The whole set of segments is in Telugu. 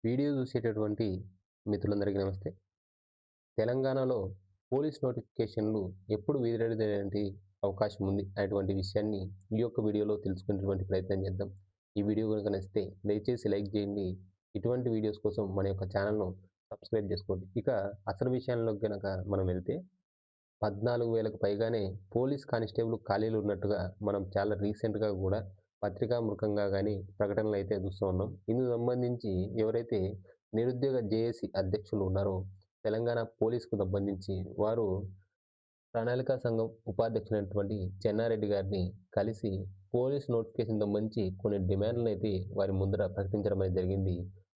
వీడియో చూసేటటువంటి మిత్రులందరికీ నమస్తే. తెలంగాణలో పోలీస్ నోటిఫికేషన్‌లు ఎప్పుడు విడుదలయ్యేటువంటి అవకాశం ఉంది అనేటువంటి విషయాన్ని ఈ యొక్క వీడియోలో తెలుసుకునేటువంటి ప్రయత్నం చేద్దాం. ఈ వీడియో గనుక నచ్చితే దయచేసి లైక్ చేయండి. ఇటువంటి వీడియోస్ కోసం మన యొక్క ఛానెల్‌ను సబ్స్క్రైబ్ చేసుకోండి. ఇక అసలు విషయంలోకి గనక మనం వెళ్తే 14,000కు పైగానే పోలీస్ కానిస్టేబుల్ ఖాళీలు ఉన్నట్టుగా మనం చాలా రీసెంట్‌గా కూడా పత్రికాముఖంగా గాని ప్రకటనలైతే చూస్తూ ఉన్నాం. ఇందుకు సంబంధించి ఎవరైతే నిరుద్యోగ జేఏసీ అధ్యక్షులు ఉన్నారో తెలంగాణ పోలీస్‌కు సంబంధించి వారు ప్రణాళికా సంఘం ఉపాధ్యక్షులైనటువంటి చెన్నారెడ్డి గారిని కలిసి పోలీస్ నోటిఫికేషన్ సంబంధించి కొన్ని డిమాండ్‌లనైతే వారి ముందర ప్రకటించడం అనేది జరిగింది.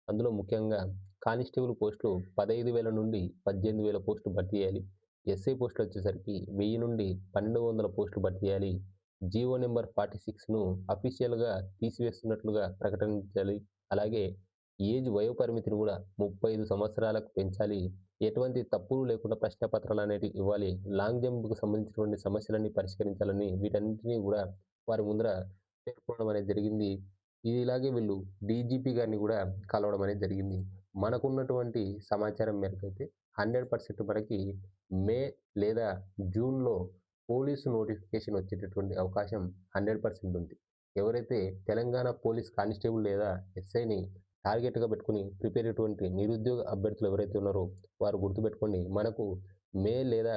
అందులో ముఖ్యంగా కానిస్టేబుల్ పోస్టులు 15,000 నుండి 18,000 పోస్టులు భర్తీ చేయాలి. ఎస్ఐ పోస్టులు వచ్చేసరికి 1000 నుండి 1200 పోస్టులు భర్తీ చేయాలి. జీవో నెంబర్ 46ను అఫీషియల్‌గా తీసివేస్తున్నట్లుగా ప్రకటించాలి. అలాగే వయోపరిమితిని కూడా 35 సంవత్సరాలకు పెంచాలి. ఎటువంటి తప్పులు లేకుండా ప్రశ్న పత్రాలు అనేటివి ఇవ్వాలి. లాంగ్ జంప్‌కు సంబంధించినటువంటి సమస్యలన్నీ పరిష్కరించాలని వీటన్నిటిని కూడా వారి ముందర పేర్కొనడం అనేది జరిగింది. ఇలాగే వీళ్ళు డీజీపీ గారిని కూడా కలవడం అనేది జరిగింది. మనకున్నటువంటి సమాచారం మేరకైతే 100% మనకి మే లేదా జూన్‌లో పోలీసు నోటిఫికేషన్ వచ్చేటటువంటి అవకాశం 100% ఉంది. ఎవరైతే తెలంగాణ పోలీస్ కానిస్టేబుల్ లేదా ఎస్ఐని టార్గెట్‌గా పెట్టుకొని ప్రిపేర్ అయ్యేటువంటి నిరుద్యోగ అభ్యర్థులు ఎవరైతే ఉన్నారో వారు గుర్తుపెట్టుకోండి. మనకు మే లేదా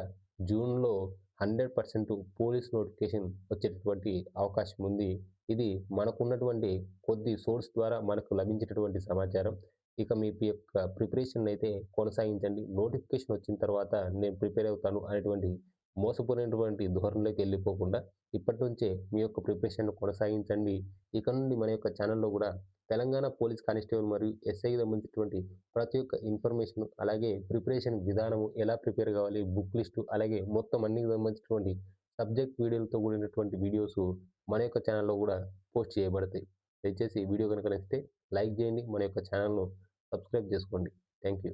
జూన్‌లో 100% పోలీస్ నోటిఫికేషన్ వచ్చేటటువంటి అవకాశం ఉంది. ఇది మనకున్నటువంటి కొద్ది సోర్స్ ద్వారా మనకు లభించేటటువంటి సమాచారం. ఇక మీ యొక్క ప్రిపరేషన్ అయితే కొనసాగించండి. నోటిఫికేషన్ వచ్చిన తర్వాత నేను ప్రిపేర్ అవుతాను అనేటువంటి మోసపోయినటువంటి ధోరణిలోకి వెళ్ళిపోకుండా ఇప్పటి నుంచే మీ యొక్క ప్రిపరేషన్ కొనసాగించండి. ఇక నుండి మన యొక్క ఛానెల్‌లో కూడా తెలంగాణ పోలీస్ కానిస్టేబుల్ మరియు ఎస్ఐకి సంబంధించినటువంటి ప్రతి ఒక్క ఇన్ఫర్మేషన్ అలాగే ప్రిపరేషన్ విధానము ఎలా ప్రిపేర్ కావాలి, బుక్ లిస్టు అలాగే మొత్తం అన్నికి సంబంధించినటువంటి సబ్జెక్ట్ వీడియోలతో కూడినటువంటి వీడియోస్ మన యొక్క ఛానెల్‌లో కూడా పోస్ట్ చేయబడతాయి. దయచేసి వీడియో కనుక నచ్చితే లైక్ చేయండి. మన యొక్క ఛానెల్‌ను సబ్స్క్రైబ్ చేసుకోండి. Thank you.